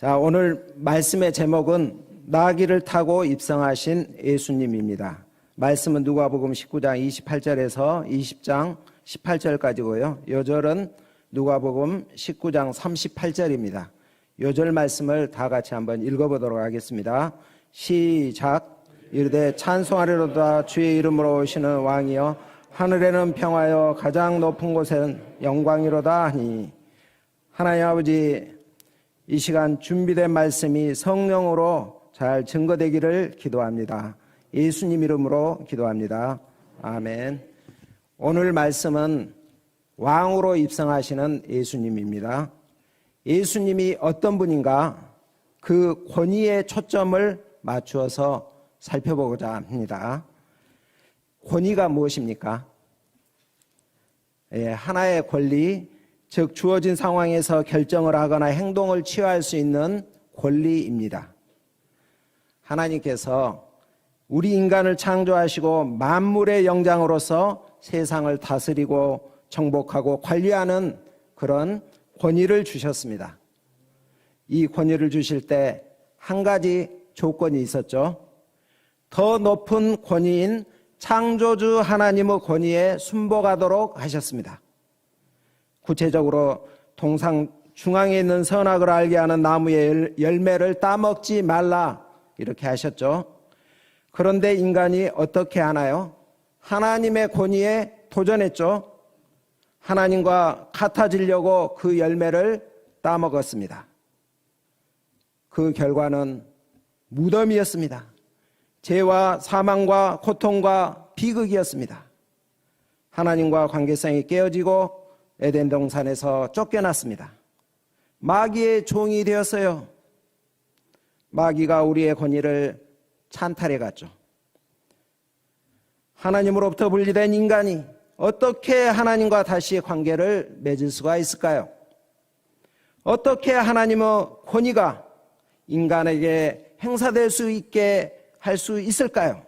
자, 오늘 말씀의 제목은 나귀를 타고 입성하신 예수님입니다. 말씀은 누가복음 19장 28절에서 20장 18절까지고요. 요절은 누가복음 19장 38절입니다. 요절 말씀을 다 같이 한번 읽어보도록 하겠습니다. 시작. 이르되 찬송하리로다 주의 이름으로 오시는 왕이여 하늘에는 평화여 가장 높은 곳엔 영광이로다 하니. 하나님 아버지, 이 시간 준비된 말씀이 성령으로 잘 증거되기를 기도합니다. 예수님 이름으로 기도합니다. 아멘. 오늘 말씀은 왕으로 입성하시는 예수님입니다. 예수님이 어떤 분인가, 그 권위에 초점을 맞추어서 살펴보고자 합니다. 권위가 무엇입니까? 하나의 권리, 즉 주어진 상황에서 결정을 하거나 행동을 취할 수 있는 권리입니다. 하나님께서 우리 인간을 창조하시고 만물의 영장으로서 세상을 다스리고 정복하고 관리하는 그런 권위를 주셨습니다. 이 권위를 주실 때 한 가지 조건이 있었죠. 더 높은 권위인 창조주 하나님의 권위에 순복하도록 하셨습니다. 구체적으로 동상 중앙에 있는 선악을 알게 하는 나무의 열매를 따먹지 말라 이렇게 하셨죠. 그런데 인간이 어떻게 하나요? 하나님의 권위에 도전했죠. 하나님과 같아지려고 그 열매를 따먹었습니다. 그 결과는 무덤이었습니다. 죄와 사망과 고통과 비극이었습니다. 하나님과 관계성이 깨어지고 에덴 동산에서 쫓겨났습니다. 마귀의 종이 되었어요. 마귀가 우리의 권위를 찬탈해 갔죠. 하나님으로부터 분리된 인간이 어떻게 하나님과 다시 관계를 맺을 수가 있을까요? 어떻게 하나님의 권위가 인간에게 행사될 수 있게 할 수 있을까요?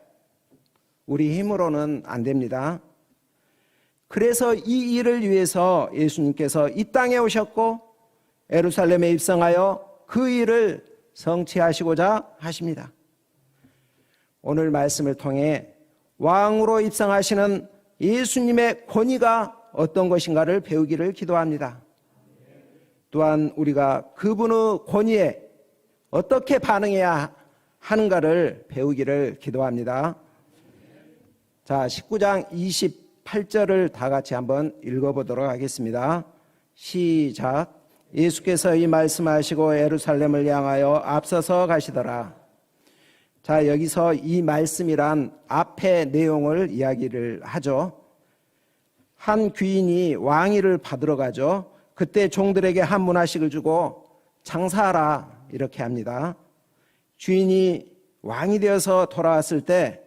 우리 힘으로는 안 됩니다. 그래서 이 일을 위해서 예수님께서 이 땅에 오셨고 예루살렘에 입성하여 그 일을 성취하시고자 하십니다. 오늘 말씀을 통해 왕으로 입성하시는 예수님의 권위가 어떤 것인가를 배우기를 기도합니다. 또한 우리가 그분의 권위에 어떻게 반응해야 하는가를 배우기를 기도합니다. 자, 19장 28절을 다 같이 한번 읽어보도록 하겠습니다. 시작. 예수께서 이 말씀하시고 예루살렘을 향하여 앞서서 가시더라. 자, 여기서 이 말씀이란 앞의 내용을 이야기를 하죠. 한 귀인이 왕위를 받으러 가죠. 그때 종들에게 한 문화씩을 주고 장사하라 이렇게 합니다. 주인이 왕이 되어서 돌아왔을 때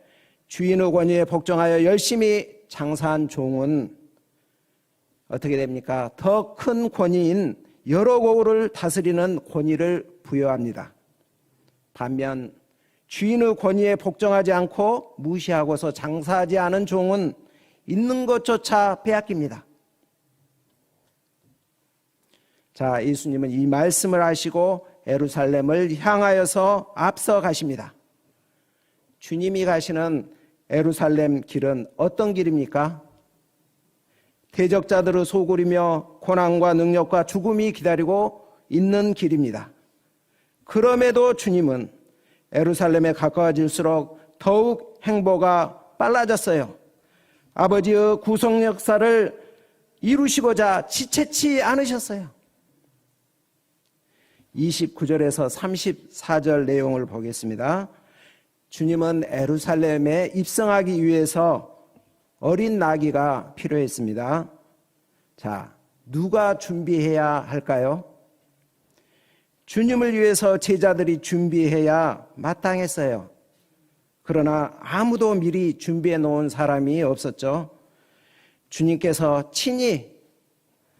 주인의 권위에 복종하여 열심히 장사한 종은 어떻게 됩니까? 더 큰 권위인 여러 고을을 다스리는 권위를 부여합니다. 반면 주인의 권위에 복종하지 않고 무시하고서 장사하지 않은 종은 있는 것조차 빼앗깁니다. 자, 예수님은 이 말씀을 하시고 예루살렘을 향하여서 앞서 가십니다. 주님이 가시는 예루살렘 길은 어떤 길입니까? 대적자들의 소굴이며 고난과 능력과 죽음이 기다리고 있는 길입니다. 그럼에도 주님은 예루살렘에 가까워질수록 더욱 행보가 빨라졌어요. 아버지의 구속 역사를 이루시고자 지체치 않으셨어요. 29절에서 34절 내용을 보겠습니다. 주님은 예루살렘에 입성하기 위해서 어린 나귀가 필요했습니다. 자, 누가 준비해야 할까요? 주님을 위해서 제자들이 준비해야 마땅했어요. 그러나 아무도 미리 준비해 놓은 사람이 없었죠. 주님께서 친히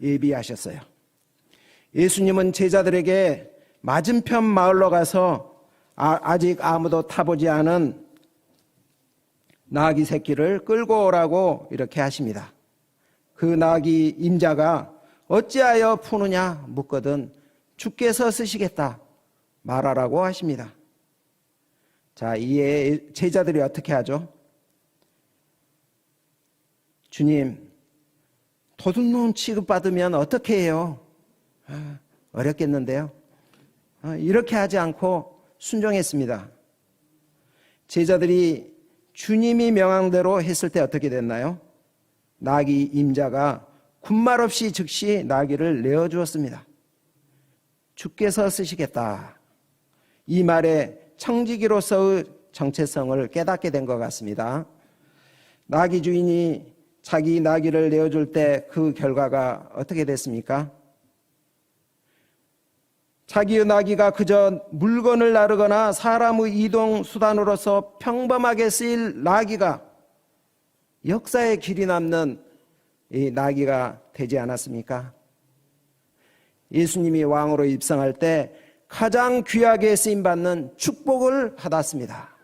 예비하셨어요. 예수님은 제자들에게 맞은편 마을로 가서 아직 아무도 타보지 않은 나귀 새끼를 끌고 오라고 이렇게 하십니다. 그 나귀 임자가 어찌하여 푸느냐 묻거든 주께서 쓰시겠다 말하라고 하십니다. 자, 이에 제자들이 어떻게 하죠? 주님, 도둑놈 취급받으면 어떻게 해요? 어렵겠는데요. 이렇게 하지 않고 순종했습니다. 제자들이 주님이 명한 대로 했을 때 어떻게 됐나요? 나귀 임자가 군말 없이 즉시 나귀를 내어주었습니다. 주께서 쓰시겠다. 이 말에 청지기로서의 정체성을 깨닫게 된 것 같습니다. 나귀 주인이 자기 나귀를 내어줄 때 그 결과가 어떻게 됐습니까? 자기의 나귀가 그저 물건을 나르거나 사람의 이동 수단으로서 평범하게 쓰일 나귀가 역사의 길이 남는 이 나귀가 되지 않았습니까? 예수님이 왕으로 입성할 때 가장 귀하게 쓰임받는 축복을 받았습니다.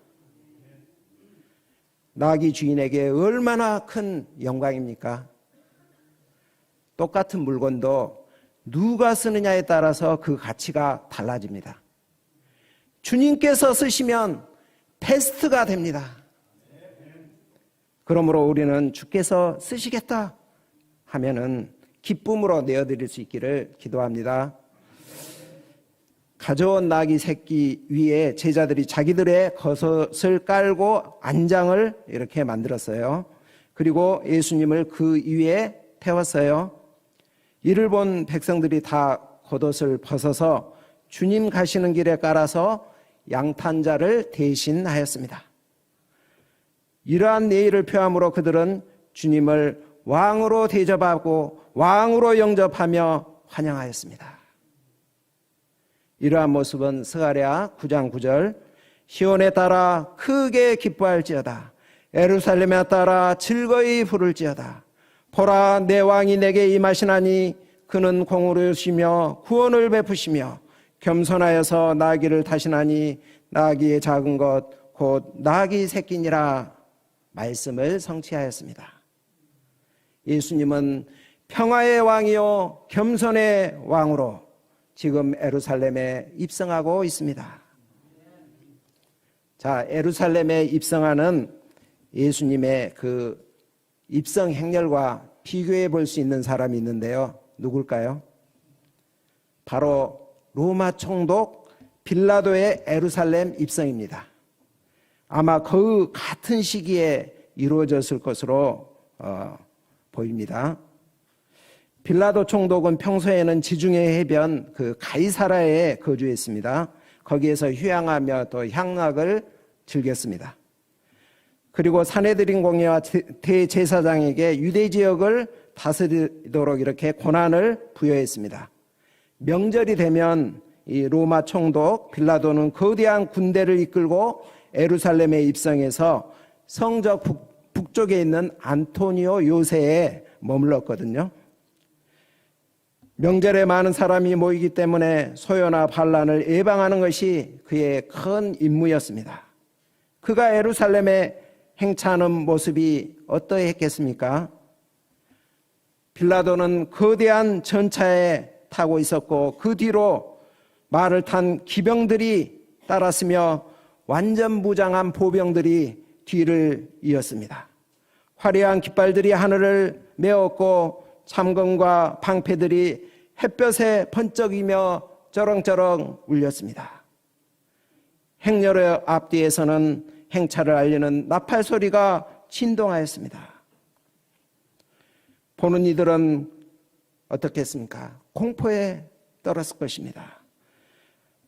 나귀 주인에게 얼마나 큰 영광입니까? 똑같은 물건도 누가 쓰느냐에 따라서 그 가치가 달라집니다. 주님께서 쓰시면 베스트가 됩니다. 그러므로 우리는 주께서 쓰시겠다 하면은 기쁨으로 내어드릴 수 있기를 기도합니다. 가져온 나귀 새끼 위에 제자들이 자기들의 겉옷을 깔고 안장을 이렇게 만들었어요. 그리고 예수님을 그 위에 태웠어요. 이를 본 백성들이 다 겉옷을 벗어서 주님 가시는 길에 깔아서 양탄자를 대신하였습니다. 이러한 내의를 표함으로 그들은 주님을 왕으로 대접하고 왕으로 영접하며 환영하였습니다. 이러한 모습은 스가랴 9장 9절 시온에 따라 크게 기뻐할지어다 예루살렘에 따라 즐거이 부를지어다 보라 내 왕이 내게 임하시나니 그는 공의로우시며 구원을 베푸시며 겸손하여서 나귀를 타시나니 나귀의 작은 것 곧 나귀 새끼니라 말씀을 성취하였습니다. 예수님은 평화의 왕이요 겸손의 왕으로 지금 예루살렘에 입성하고 있습니다. 자, 예루살렘에 입성하는 예수님의 그 입성 행렬과 비교해 볼 수 있는 사람이 있는데요. 누굴까요? 바로 로마 총독 빌라도의 예루살렘 입성입니다. 아마 그 같은 시기에 이루어졌을 것으로 보입니다. 빌라도 총독은 평소에는 지중해 해변 그 가이사라에 거주했습니다. 거기에서 휴양하며 또 향락을 즐겼습니다. 그리고 사내들인 공예와 대제사장에게 유대 지역을 다스리도록 이렇게 권한을 부여했습니다. 명절이 되면 이 로마 총독 빌라도는 거대한 군대를 이끌고 예루살렘에 입성해서 성적 북쪽에 있는 안토니오 요새에 머물렀거든요. 명절에 많은 사람이 모이기 때문에 소요나 반란을 예방하는 것이 그의 큰 임무였습니다. 그가 예루살렘에 행차하는 모습이 어떠했겠습니까? 빌라도는 거대한 전차에 타고 있었고 그 뒤로 말을 탄 기병들이 따랐으며 완전 무장한 보병들이 뒤를 이었습니다. 화려한 깃발들이 하늘을 메웠고 참검과 방패들이 햇볕에 번쩍이며 쩌렁쩌렁 울렸습니다. 행렬의 앞뒤에서는 행차를 알리는 나팔 소리가 진동하였습니다. 보는 이들은 어떻겠습니까? 공포에 떨었을 것입니다.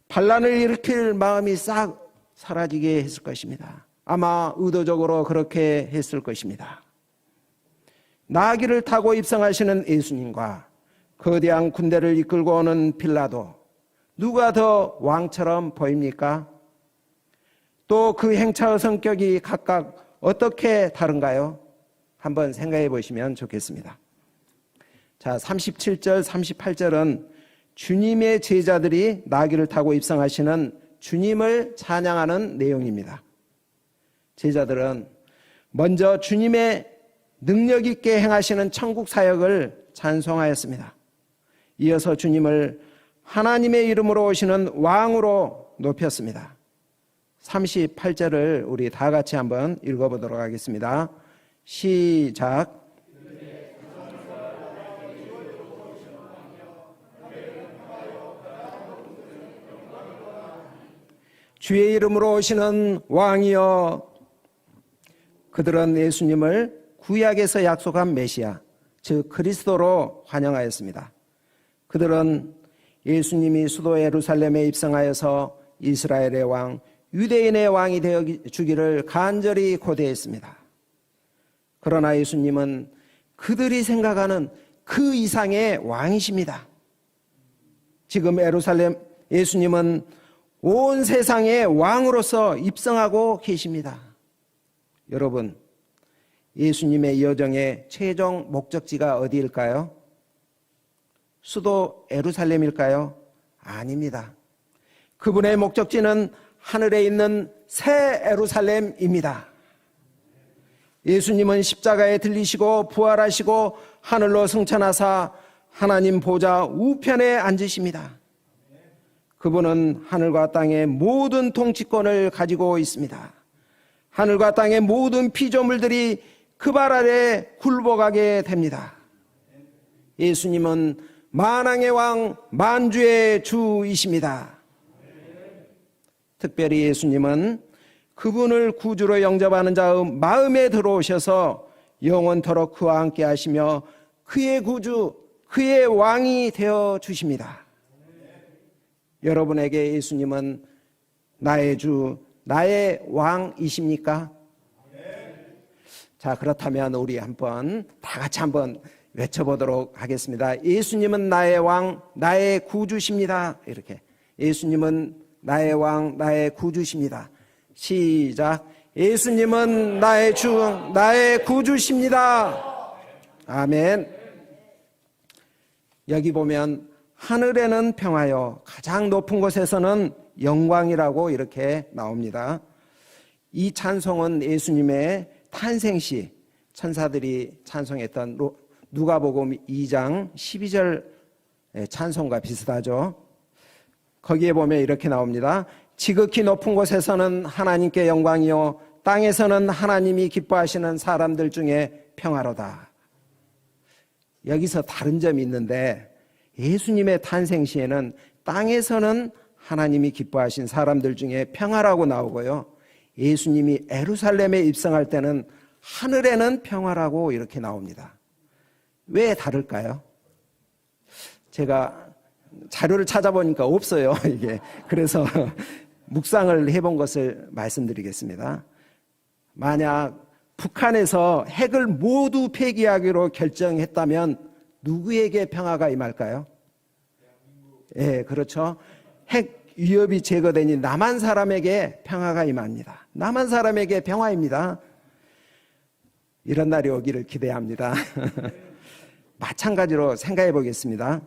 반란을 일으킬 마음이 싹 사라지게 했을 것입니다. 아마 의도적으로 그렇게 했을 것입니다. 나귀를 타고 입성하시는 예수님과 거대한 군대를 이끌고 오는 빌라도, 누가 더 왕처럼 보입니까? 또 그 행차의 성격이 각각 어떻게 다른가요? 한번 생각해 보시면 좋겠습니다. 자, 37절, 38절은 주님의 제자들이 나귀를 타고 입성하시는 주님을 찬양하는 내용입니다. 제자들은 먼저 주님의 능력 있게 행하시는 천국 사역을 찬송하였습니다. 이어서 주님을 하나님의 이름으로 오시는 왕으로 높였습니다. 38절을 우리 다 같이 한번 읽어보도록 하겠습니다. 시작. 주의 이름으로 오시는 왕이여. 그들은 예수님을 구약에서 약속한 메시아, 즉 그리스도로 환영하였습니다. 그들은 예수님이 수도 예루살렘에 입성하여서 이스라엘의 왕, 유대인의 왕이 되어 주기를 간절히 고대했습니다. 그러나 예수님은 그들이 생각하는 그 이상의 왕이십니다. 지금 예수님은 온 세상의 왕으로서 입성하고 계십니다. 여러분, 예수님의 여정의 최종 목적지가 어디일까요? 수도 예루살렘일까요? 아닙니다. 그분의 목적지는 하늘에 있는 새 예루살렘입니다. 예수님은 십자가에 들리시고 부활하시고 하늘로 승천하사 하나님 보좌 우편에 앉으십니다. 그분은 하늘과 땅의 모든 통치권을 가지고 있습니다. 하늘과 땅의 모든 피조물들이 그 발 아래 굴복하게 됩니다. 예수님은 만왕의 왕, 만주의 주이십니다. 특별히 예수님은 그분을 구주로 영접하는 자의 마음에 들어오셔서 영원토록 그와 함께 하시며 그의 구주, 그의 왕이 되어 주십니다. 여러분에게 예수님은 나의 주, 나의 왕이십니까? 자, 그렇다면 우리 다 같이 한번 외쳐보도록 하겠습니다. 예수님은 나의 왕, 나의 구주십니다. 이렇게. 예수님은 나의 왕, 나의 구주십니다. 시작. 예수님은 나의 주, 나의 구주십니다. 아멘. 여기 보면 하늘에는 평화요, 가장 높은 곳에서는 영광이라고 이렇게 나옵니다. 이 찬송은 예수님의 탄생시 천사들이 찬송했던 누가복음 2장 12절 찬송과 비슷하죠. 거기에 보면 이렇게 나옵니다. 지극히 높은 곳에서는 하나님께 영광이요, 땅에서는 하나님이 기뻐하시는 사람들 중에 평화로다. 여기서 다른 점이 있는데, 예수님의 탄생시에는 땅에서는 하나님이 기뻐하신 사람들 중에 평화라고 나오고요, 예수님이 예루살렘에 입성할 때는 하늘에는 평화라고 이렇게 나옵니다. 왜 다를까요? 제가 자료를 찾아보니까 없어요, 이게. 그래서 묵상을 해본 것을 말씀드리겠습니다. 만약 북한에서 핵을 모두 폐기하기로 결정했다면 누구에게 평화가 임할까요? 예, 그렇죠. 핵 위협이 제거되니 남한 사람에게 평화가 임합니다. 남한 사람에게 평화입니다. 이런 날이 오기를 기대합니다. 마찬가지로 생각해 보겠습니다.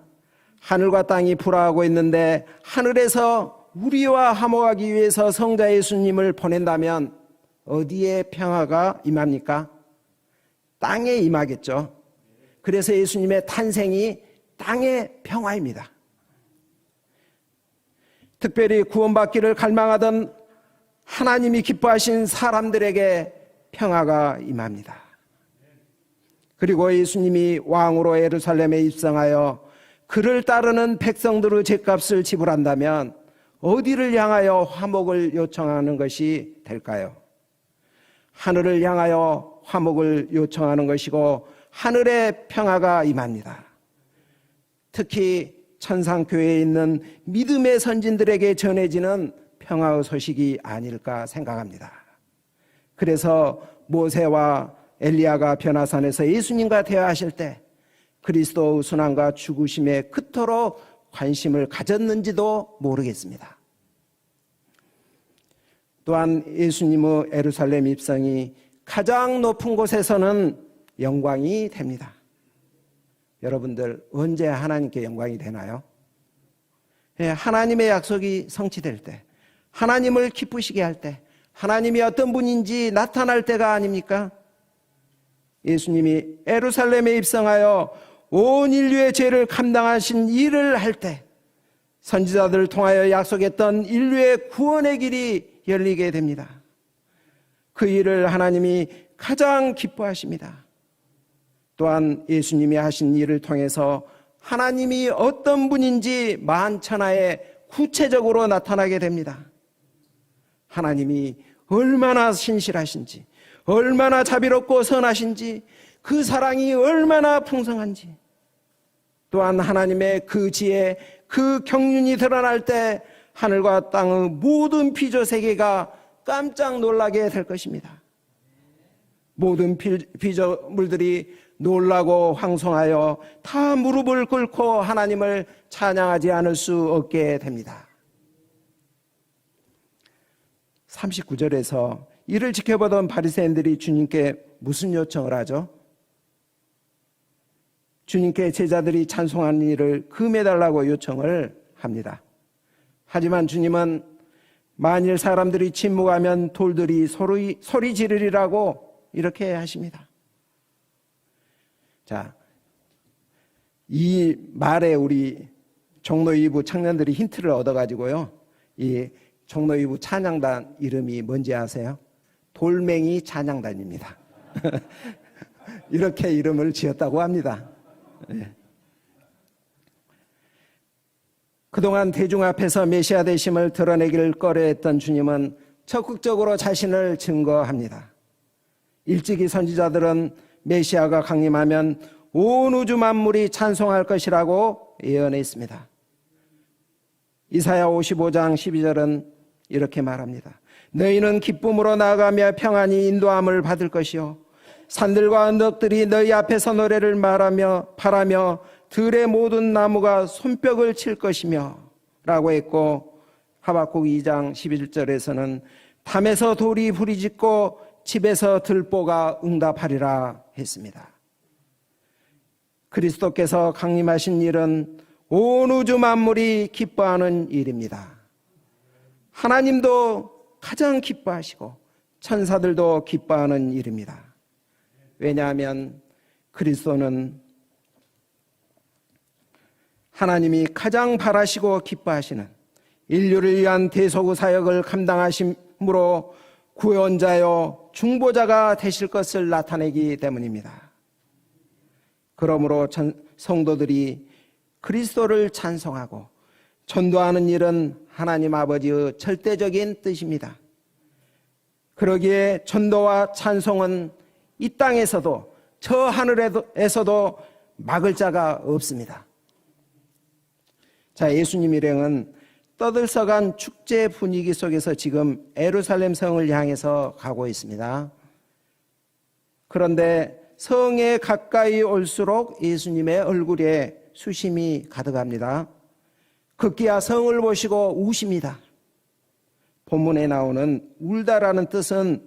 하늘과 땅이 불화하고 있는데 하늘에서 우리와 화목하기 위해서 성자 예수님을 보낸다면 어디에 평화가 임합니까? 땅에 임하겠죠. 그래서 예수님의 탄생이 땅의 평화입니다. 특별히 구원받기를 갈망하던 하나님이 기뻐하신 사람들에게 평화가 임합니다. 그리고 예수님이 왕으로 예루살렘에 입성하여 그를 따르는 백성들의 죗값을 지불한다면 어디를 향하여 화목을 요청하는 것이 될까요? 하늘을 향하여 화목을 요청하는 것이고 하늘의 평화가 임합니다. 특히 천상교회에 있는 믿음의 선진들에게 전해지는 평화의 소식이 아닐까 생각합니다. 그래서 모세와 엘리야가 변화산에서 예수님과 대화하실 때 그리스도의 순환과 죽으심에 그토록 관심을 가졌는지도 모르겠습니다. 또한 예수님의 예루살렘 입성이 가장 높은 곳에서는 영광이 됩니다. 여러분들 언제 하나님께 영광이 되나요? 하나님의 약속이 성취될 때, 하나님을 기쁘시게 할 때, 하나님이 어떤 분인지 나타날 때가 아닙니까? 예수님이 예루살렘에 입성하여 온 인류의 죄를 감당하신 일을 할 때 선지자들을 통하여 약속했던 인류의 구원의 길이 열리게 됩니다. 그 일을 하나님이 가장 기뻐하십니다. 또한 예수님이 하신 일을 통해서 하나님이 어떤 분인지 만천하에 구체적으로 나타나게 됩니다. 하나님이 얼마나 신실하신지, 얼마나 자비롭고 선하신지, 그 사랑이 얼마나 풍성한지, 또한 하나님의 그 지혜, 그 경륜이 드러날 때 하늘과 땅의 모든 피조세계가 깜짝 놀라게 될 것입니다. 모든 피조물들이 놀라고 황송하여 다 무릎을 꿇고 하나님을 찬양하지 않을 수 없게 됩니다. 39절에서 이를 지켜보던 바리새인들이 주님께 무슨 요청을 하죠? 주님께 제자들이 찬송하는 일을 금해달라고 요청을 합니다. 하지만 주님은 만일 사람들이 침묵하면 돌들이 소리 지르리라고 이렇게 하십니다. 자, 이 말에 우리 종로 2부 청년들이 힌트를 얻어가지고요, 이 종로 2부 찬양단 이름이 뭔지 아세요? 돌멩이 찬양단입니다. 이렇게 이름을 지었다고 합니다. 네. 그동안 대중 앞에서 메시아 되심을 드러내기를 꺼려했던 주님은 적극적으로 자신을 증거합니다. 일찍이 선지자들은 메시아가 강림하면 온 우주 만물이 찬송할 것이라고 예언했습니다. 이사야 55장 12절은 이렇게 말합니다. 너희는 기쁨으로 나아가며 평안히 인도함을 받을 것이요 산들과 언덕들이 너희 앞에서 노래를 바라며 들의 모든 나무가 손뼉을 칠 것이며 라고 했고, 하박국 2장 11절에서는 담에서 돌이 부리짖고 집에서 들보가 응답하리라 했습니다. 그리스도께서 강림하신 일은 온 우주 만물이 기뻐하는 일입니다. 하나님도 가장 기뻐하시고 천사들도 기뻐하는 일입니다. 왜냐하면 그리스도는 하나님이 가장 바라시고 기뻐하시는 인류를 위한 대속의 사역을 감당하심으로 구원자요 중보자가 되실 것을 나타내기 때문입니다. 그러므로 성도들이 그리스도를 찬송하고 전도하는 일은 하나님 아버지의 절대적인 뜻입니다. 그러기에 전도와 찬송은 이 땅에서도 저 하늘에서도 막을 자가 없습니다. 자, 예수님 일행은 떠들썩한 축제 분위기 속에서 지금 예루살렘 성을 향해서 가고 있습니다. 그런데 성에 가까이 올수록 예수님의 얼굴에 수심이 가득합니다. 급기야 성을 보시고 우십니다. 본문에 나오는 울다라는 뜻은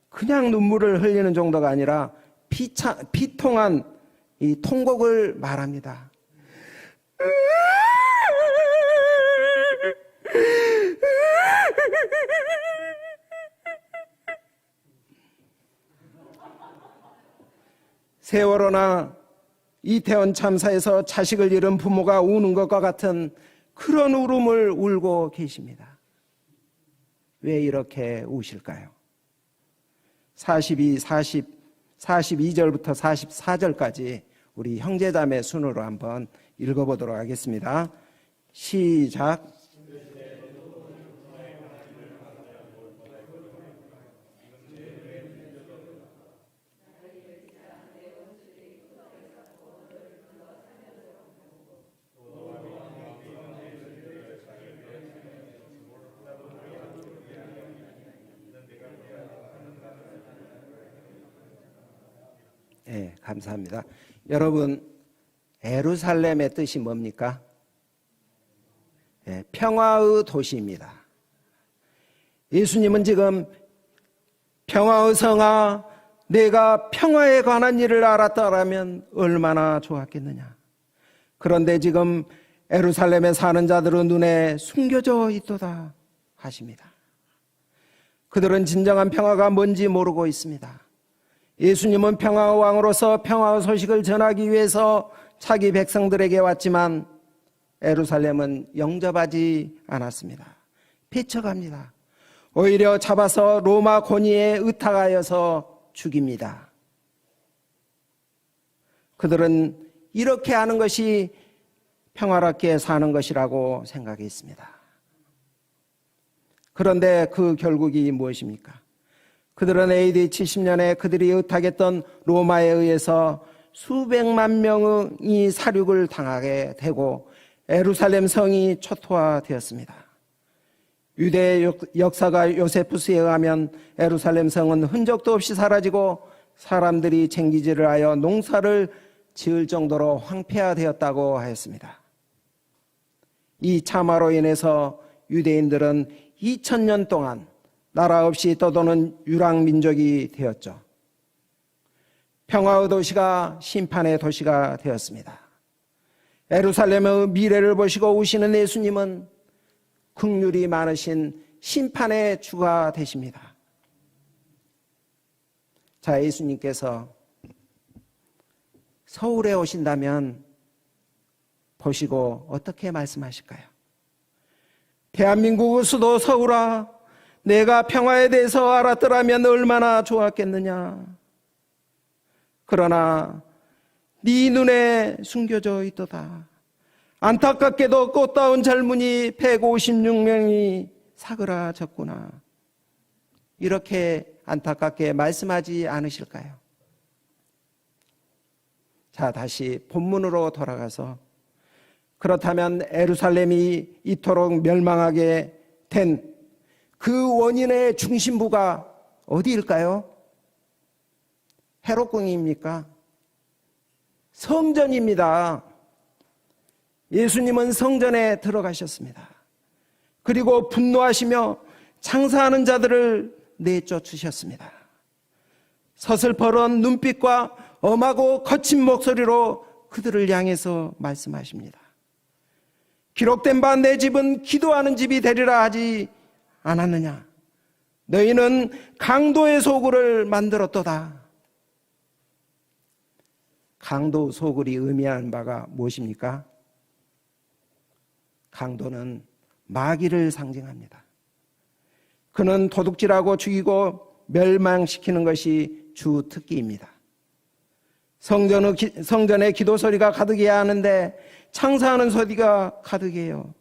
그냥 눈물을 흘리는 정도가 아니라 비통한 이 통곡을 말합니다. 세월호나 이태원 참사에서 자식을 잃은 부모가 우는 것과 같은 그런 울음을 울고 계십니다. 왜 이렇게 우실까요? 42절부터 44절까지 우리 형제자매 순으로 한번 읽어보도록 하겠습니다. 시작. 네, 감사합니다. 여러분, 예루살렘의 뜻이 뭡니까? 네, 평화의 도시입니다. 예수님은 지금 평화의 성아, 내가 평화에 관한 일을 알았다라면 얼마나 좋았겠느냐. 그런데 지금 예루살렘에 사는 자들의 눈에 숨겨져 있도다 하십니다. 그들은 진정한 평화가 뭔지 모르고 있습니다. 예수님은 평화의 왕으로서 평화의 소식을 전하기 위해서 자기 백성들에게 왔지만 예루살렘은 영접하지 않았습니다. 배척합니다. 오히려 잡아서 로마 권위에 의탁하여서 죽입니다. 그들은 이렇게 하는 것이 평화롭게 사는 것이라고 생각했습니다. 그런데 그 결국이 무엇입니까? 그들은 AD 70년에 그들이 의탁했던 로마에 의해서 수백만 명이 사륙을 당하게 되고 예루살렘 성이 초토화되었습니다. 유대 역사가 요세푸스에 의하면 예루살렘 성은 흔적도 없이 사라지고 사람들이 쟁기질을 하여 농사를 지을 정도로 황폐화되었다고 하였습니다. 이 참화로 인해서 유대인들은 2000년 동안 나라 없이 떠도는 유랑민족이 되었죠. 평화의 도시가 심판의 도시가 되었습니다. 예루살렘의 미래를 보시고 우시는 예수님은 긍휼이 많으신 심판의 주가 되십니다. 자, 예수님께서 서울에 오신다면 보시고 어떻게 말씀하실까요? 대한민국의 수도 서울아, 내가 평화에 대해서 알았더라면 얼마나 좋았겠느냐. 그러나 네 눈에 숨겨져 있도다. 안타깝게도 꽃다운 젊은이 156명이 사그라졌구나. 이렇게 안타깝게 말씀하지 않으실까요? 자, 다시 본문으로 돌아가서 그렇다면 예루살렘이 이토록 멸망하게 된 그 원인의 중심부가 어디일까요? 헤롯궁입니까? 성전입니다. 예수님은 성전에 들어가셨습니다. 그리고 분노하시며 장사하는 자들을 내쫓으셨습니다. 서슬퍼런 눈빛과 엄하고 거친 목소리로 그들을 향해서 말씀하십니다. 기록된 바 내 집은 기도하는 집이 되리라 하지 않았느냐. 너희는 강도의 소굴을 만들었도다. 강도 소굴이 의미하는 바가 무엇입니까? 강도는 마귀를 상징합니다. 그는 도둑질하고 죽이고 멸망시키는 것이 주 특기입니다. 성전에 기도 소리가 가득해야 하는데 창사하는 소리가 가득해요.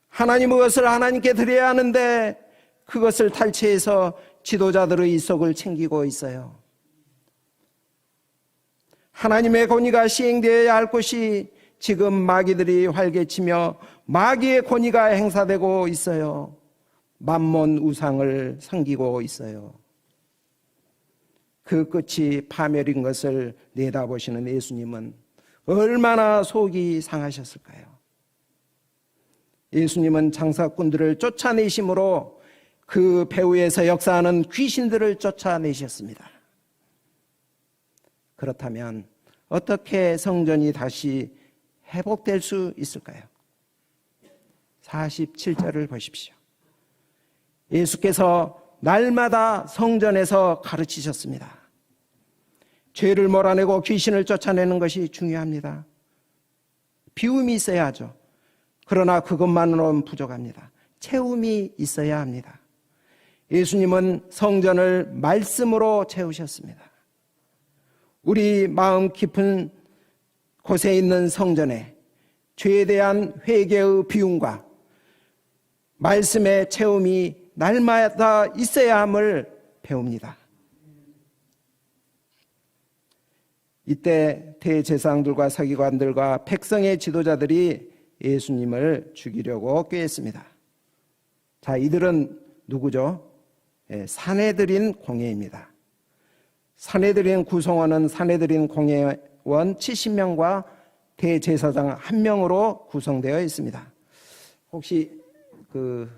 하나님의 것을 하나님께 드려야 하는데 그것을 탈취해서 지도자들의 이속을 챙기고 있어요. 하나님의 권위가 시행되어야 할 곳이 지금 마귀들이 활개치며 마귀의 권위가 행사되고 있어요. 만몬 우상을 섬기고 있어요. 그 끝이 파멸인 것을 내다보시는 예수님은 얼마나 속이 상하셨을까요? 예수님은 장사꾼들을 쫓아내심으로 그 배후에서 역사하는 귀신들을 쫓아내셨습니다. 그렇다면 어떻게 성전이 다시 회복될 수 있을까요? 47절을 보십시오. 예수께서 날마다 성전에서 가르치셨습니다. 죄를 몰아내고 귀신을 쫓아내는 것이 중요합니다. 비움이 있어야 하죠. 그러나 그것만으로는 부족합니다. 채움이 있어야 합니다. 예수님은 성전을 말씀으로 채우셨습니다. 우리 마음 깊은 곳에 있는 성전에 죄에 대한 회개의 비움과 말씀의 채움이 날마다 있어야 함을 배웁니다. 이때 대제사장들과 서기관들과 백성의 지도자들이 예수님을 죽이려고 꾀했습니다. 자, 이들은 누구죠? 산헤드린 공회입니다. 산헤드린 구성원은 산헤드린 공회원 70명과 대제사장 1명으로 구성되어 있습니다. 혹시 그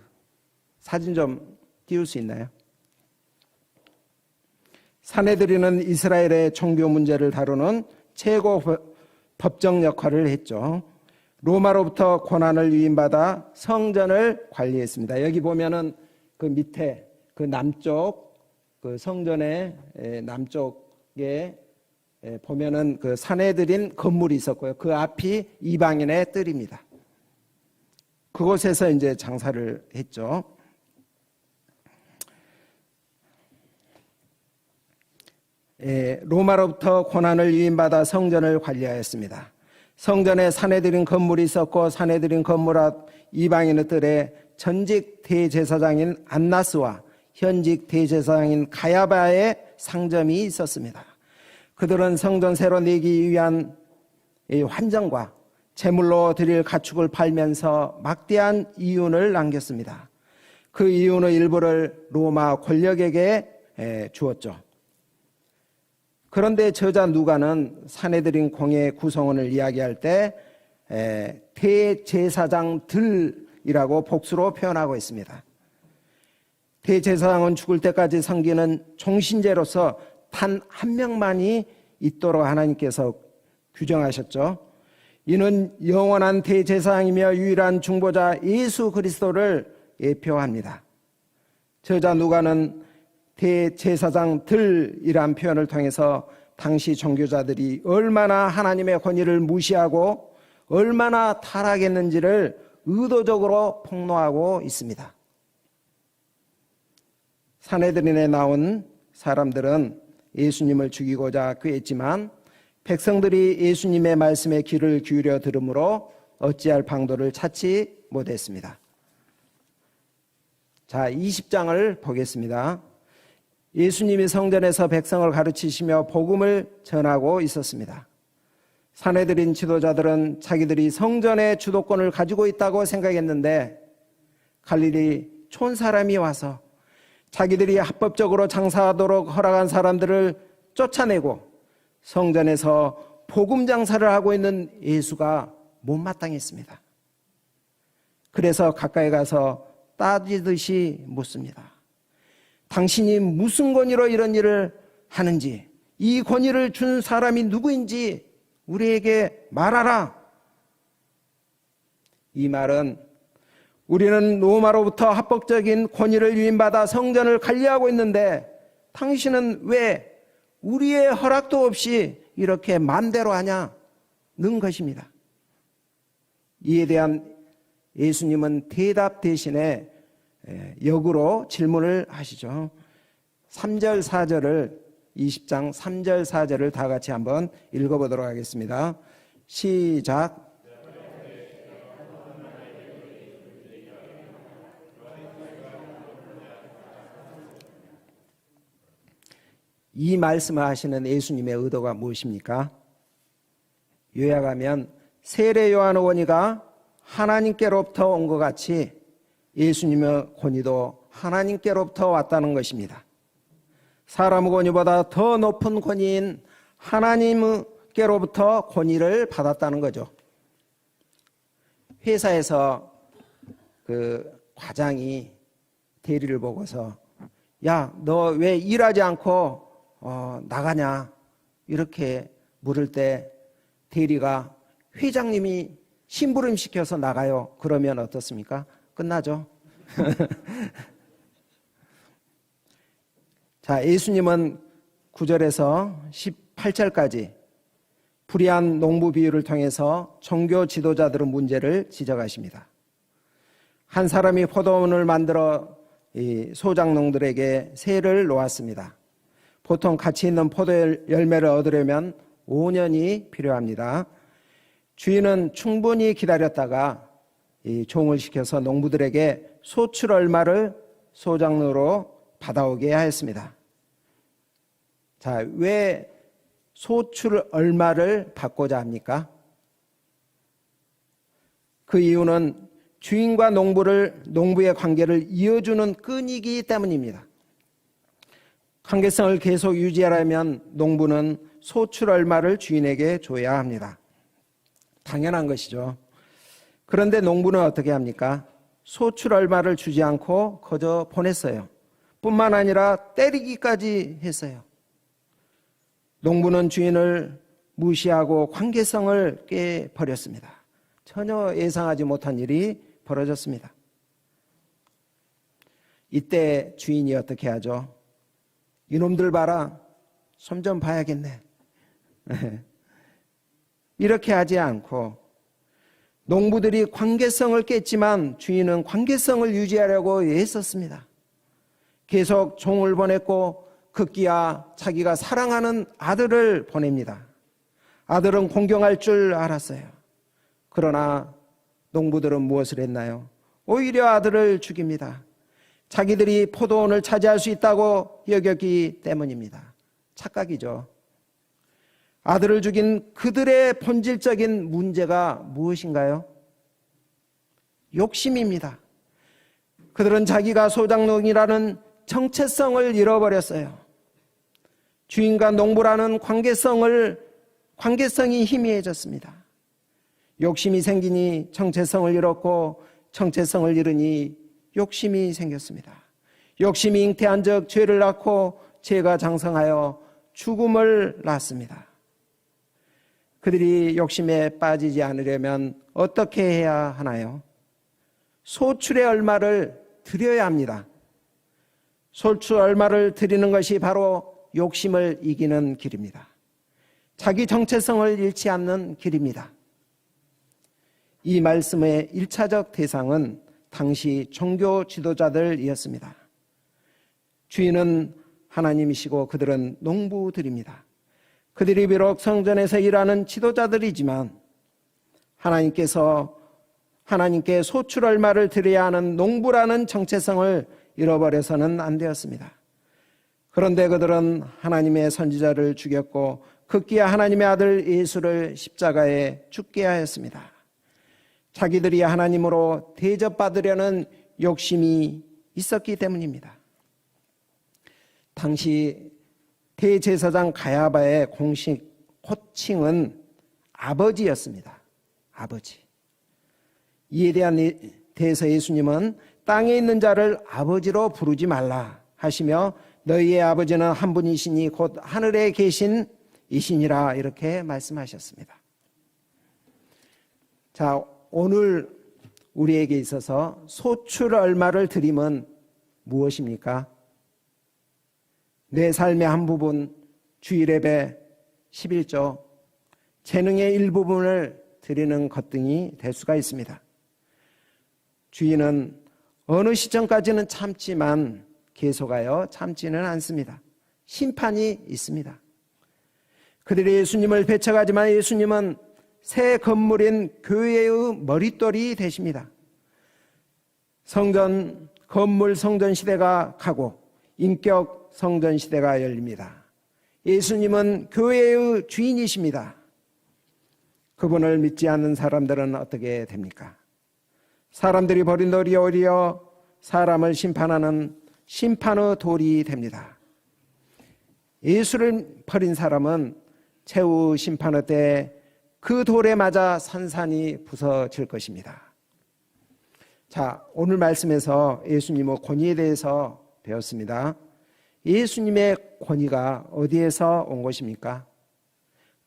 사진 좀 띄울 수 있나요? 산헤드린은 이스라엘의 종교 문제를 다루는 최고 법정 역할을 했죠. 로마로부터 권한을 위임받아 성전을 관리했습니다. 여기 보면은 그 밑에 그 남쪽 그 성전의 남쪽에 보면은 그 산헤드린 건물이 있었고요. 그 앞이 이방인의 뜰입니다. 그곳에서 이제 장사를 했죠. 로마로부터 고난을 유인받아 성전을 관리하였습니다. 성전에 사내들인 건물이 있었고 사내들인 건물 앞 이방인의 뜰에 전직 대제사장인 안나스와 현직 대제사장인 가야바의 상점이 있었습니다. 그들은 성전 새로 내기 위한 환전과 제물로 드릴 가축을 팔면서 막대한 이윤을 남겼습니다. 그 이윤의 일부를 로마 권력에게 주었죠. 그런데 저자 누가는 사내들인 공의 구성원을 이야기할 때 대제사장들이라고 복수로 표현하고 있습니다. 대제사장은 죽을 때까지 섬기는 종신제로서 단 한 명만이 있도록 하나님께서 규정하셨죠. 이는 영원한 대제사장이며 유일한 중보자 예수 그리스도를 예표합니다. 저자 누가는 대제사장들이란 표현을 통해서 당시 종교자들이 얼마나 하나님의 권위를 무시하고 얼마나 타락했는지를 의도적으로 폭로하고 있습니다. 사내들인에 나온 사람들은 예수님을 죽이고자 꾀했지만 백성들이 예수님의 말씀에 귀를 기울여 들으므로 어찌할 방도를 찾지 못했습니다. 자, 20장을 보겠습니다. 예수님이 성전에서 백성을 가르치시며 복음을 전하고 있었습니다. 사내들인 지도자들은 자기들이 성전의 주도권을 가지고 있다고 생각했는데 갈릴리 촌 사람이 와서 자기들이 합법적으로 장사하도록 허락한 사람들을 쫓아내고 성전에서 복음 장사를 하고 있는 예수가 못마땅했습니다. 그래서 가까이 가서 따지듯이 묻습니다. 당신이 무슨 권위로 이런 일을 하는지, 이 권위를 준 사람이 누구인지 우리에게 말하라. 이 말은 우리는 로마로부터 합법적인 권위를 유인받아 성전을 관리하고 있는데 당신은 왜 우리의 허락도 없이 이렇게 마음대로 하냐는 것입니다. 이에 대한 예수님은 대답 대신에 역으로 질문을 하시죠. 3절 4절을 20장 3절 4절을 다 같이 한번 읽어보도록 하겠습니다. 시작. 이 말씀을 하시는 예수님의 의도가 무엇입니까? 요약하면 세례 요한의 권위가 하나님께로부터 온 것 같이 예수님의 권위도 하나님께로부터 왔다는 것입니다. 사람의 권위보다 더 높은 권위인 하나님께로부터 권위를 받았다는 거죠. 회사에서 그 과장이 대리를 보고서 야, 너 왜 일하지 않고 나가냐? 이렇게 물을 때 대리가 회장님이 심부름 시켜서 나가요. 그러면 어떻습니까? 끝나죠. 자, 예수님은 9절에서 18절까지 불의한 농부 비유를 통해서 종교 지도자들의 문제를 지적하십니다. 한 사람이 포도원을 만들어 이 소작농들에게 세를 놓았습니다. 보통 가치 있는 포도 열매를 얻으려면 5년이 필요합니다. 주인은 충분히 기다렸다가 이 종을 시켜서 농부들에게 소출 얼마를 소작농으로 받아오게 하였습니다. 자, 왜 소출 얼마를 받고자 합니까? 그 이유는 주인과 농부의 관계를 이어주는 끈이기 때문입니다. 관계성을 계속 유지하려면 농부는 소출 얼마를 주인에게 줘야 합니다. 당연한 것이죠. 그런데 농부는 어떻게 합니까? 소출 얼마를 주지 않고 거저 보냈어요. 뿐만 아니라 때리기까지 했어요. 농부는 주인을 무시하고 관계성을 깨버렸습니다. 전혀 예상하지 못한 일이 벌어졌습니다. 이때 주인이 어떻게 하죠? 이놈들 봐라, 손 좀 봐야겠네. 이렇게 하지 않고 농부들이 관계성을 깼지만 주인은 관계성을 유지하려고 애썼습니다. 계속 종을 보냈고 급기야 자기가 사랑하는 아들을 보냅니다. 아들은 공경할 줄 알았어요. 그러나 농부들은 무엇을 했나요? 오히려 아들을 죽입니다. 자기들이 포도원을 차지할 수 있다고 여겼기 때문입니다. 착각이죠. 아들을 죽인 그들의 본질적인 문제가 무엇인가요? 욕심입니다. 그들은 자기가 소작농이라는 정체성을 잃어버렸어요. 주인과 농부라는 관계성이 희미해졌습니다. 욕심이 생기니 정체성을 잃었고 정체성을 잃으니 욕심이 생겼습니다. 욕심이 잉태한 적 죄를 낳고 죄가 장성하여 죽음을 낳습니다. 그들이 욕심에 빠지지 않으려면 어떻게 해야 하나요? 소출의 얼마를 드려야 합니다. 소출 얼마를 드리는 것이 바로 욕심을 이기는 길입니다. 자기 정체성을 잃지 않는 길입니다. 이 말씀의 1차적 대상은 당시 종교 지도자들이었습니다. 주인은 하나님이시고 그들은 농부들입니다. 그들이 비록 성전에서 일하는 지도자들이지만 하나님께 소출 얼마를 드려야 하는 농부라는 정체성을 잃어버려서는 안 되었습니다. 그런데 그들은 하나님의 선지자를 죽였고 급기야 하나님의 아들 예수를 십자가에 죽게 하였습니다. 자기들이 하나님으로 대접받으려는 욕심이 있었기 때문입니다. 당시 대제사장 가야바의 공식 호칭은 아버지였습니다. 아버지. 이에 대해서 예수님은 땅에 있는 자를 아버지로 부르지 말라 하시며 너희의 아버지는 한 분이시니 곧 하늘에 계신 이시니라 이렇게 말씀하셨습니다. 자, 오늘 우리에게 있어서 소출 얼마를 드림은 무엇입니까? 내 삶의 한 부분, 주일예배, 11조, 재능의 일부분을 드리는 것 등이 될 수가 있습니다. 주인은 어느 시점까지는 참지만 계속하여 참지는 않습니다. 심판이 있습니다. 그들이 예수님을 배척하지만 예수님은 새 건물인 교회의 머릿돌이 되십니다. 건물 성전 시대가 가고 인격 성전 시대가 열립니다. 예수님은 교회의 주인이십니다. 그분을 믿지 않는 사람들은 어떻게 됩니까? 사람들이 버린 돌이 오히려 사람을 심판하는 심판의 돌이 됩니다. 예수를 버린 사람은 최후 심판의 때 그 돌에 맞아 산산이 부서질 것입니다. 자, 오늘 말씀에서 예수님의 권위에 대해서 배웠습니다. 예수님의 권위가 어디에서 온 것입니까?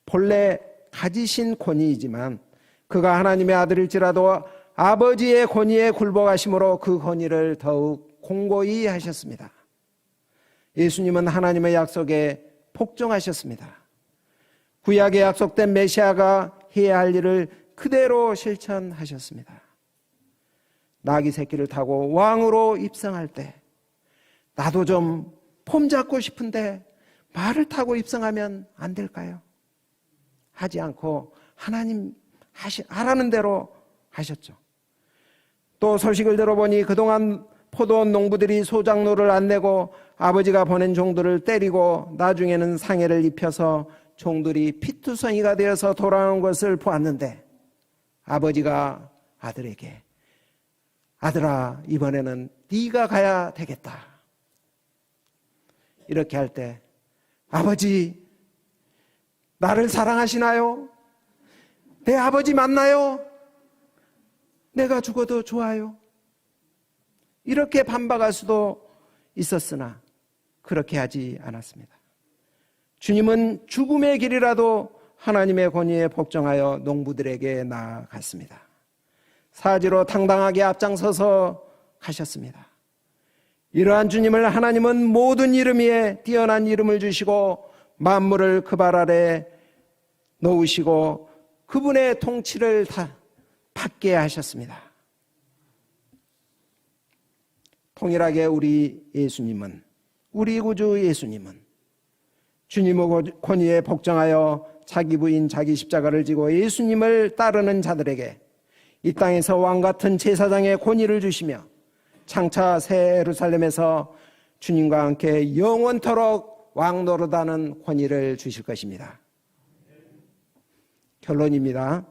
본래 가지신 권위이지만 그가 하나님의 아들일지라도 아버지의 권위에 굴복하심으로 그 권위를 더욱 공고히 하셨습니다. 예수님은 하나님의 약속에 복종하셨습니다. 구약에 약속된 메시아가 해야 할 일을 그대로 실천하셨습니다. 나귀 새끼를 타고 왕으로 입성할 때 나도 좀 폼 잡고 싶은데 말을 타고 입성하면 안 될까요? 하지 않고 하나님 하라는 대로 하셨죠. 또 소식을 들어보니 그동안 포도원 농부들이 소작로를 안 내고 아버지가 보낸 종들을 때리고 나중에는 상해를 입혀서 종들이 피투성이가 되어서 돌아오는 것을 보았는데 아버지가 아들에게 아들아 이번에는 네가 가야 되겠다. 이렇게 할 때 아버지 나를 사랑하시나요? 내 아버지 맞나요? 내가 죽어도 좋아요. 이렇게 반박할 수도 있었으나 그렇게 하지 않았습니다. 주님은 죽음의 길이라도 하나님의 권위에 복종하여 농부들에게 나아갔습니다. 사지로 당당하게 앞장서서 가셨습니다. 이러한 주님을 하나님은 모든 이름 위에 뛰어난 이름을 주시고 만물을 그 발 아래 놓으시고 그분의 통치를 받게 하셨습니다. 동일하게 우리 예수님은, 우리 구주 예수님은 주님의 권위에 복종하여 자기 부인 자기 십자가를 지고 예수님을 따르는 자들에게 이 땅에서 왕같은 제사장의 권위를 주시며 장차 새 예루살렘에서 주님과 함께 영원토록 왕노릇하는 권위를 주실 것입니다. 결론입니다.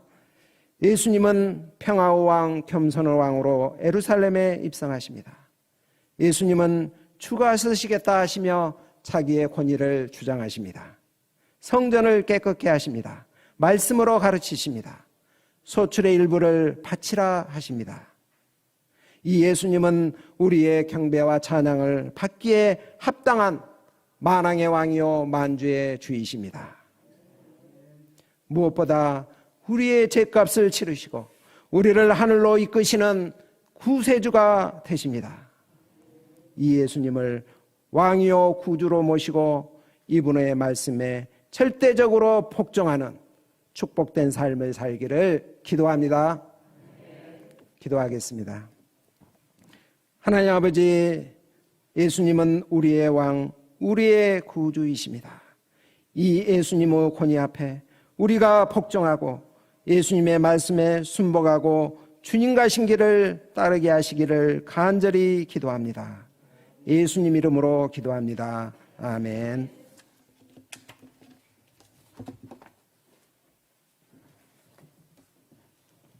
예수님은 평화의 왕, 겸손의 왕으로 예루살렘에 입성하십니다. 예수님은 주가 서시겠다 하시며 자기의 권위를 주장하십니다. 성전을 깨끗게 하십니다. 말씀으로 가르치십니다. 소출의 일부를 바치라 하십니다. 이 예수님은 우리의 경배와 찬양을 받기에 합당한 만왕의 왕이요 만주의 주이십니다. 무엇보다 우리의 죄값을 치르시고 우리를 하늘로 이끄시는 구세주가 되십니다. 이 예수님을 왕이요 구주로 모시고 이분의 말씀에 절대적으로 복종하는 축복된 삶을 살기를 기도합니다. 기도하겠습니다. 하나님 아버지, 예수님은 우리의 왕, 우리의 구주이십니다. 이 예수님의 권위 앞에 우리가 복종하고 예수님의 말씀에 순복하고 주님 가신 길을 따르게 하시기를 간절히 기도합니다. 예수님 이름으로 기도합니다. 아멘.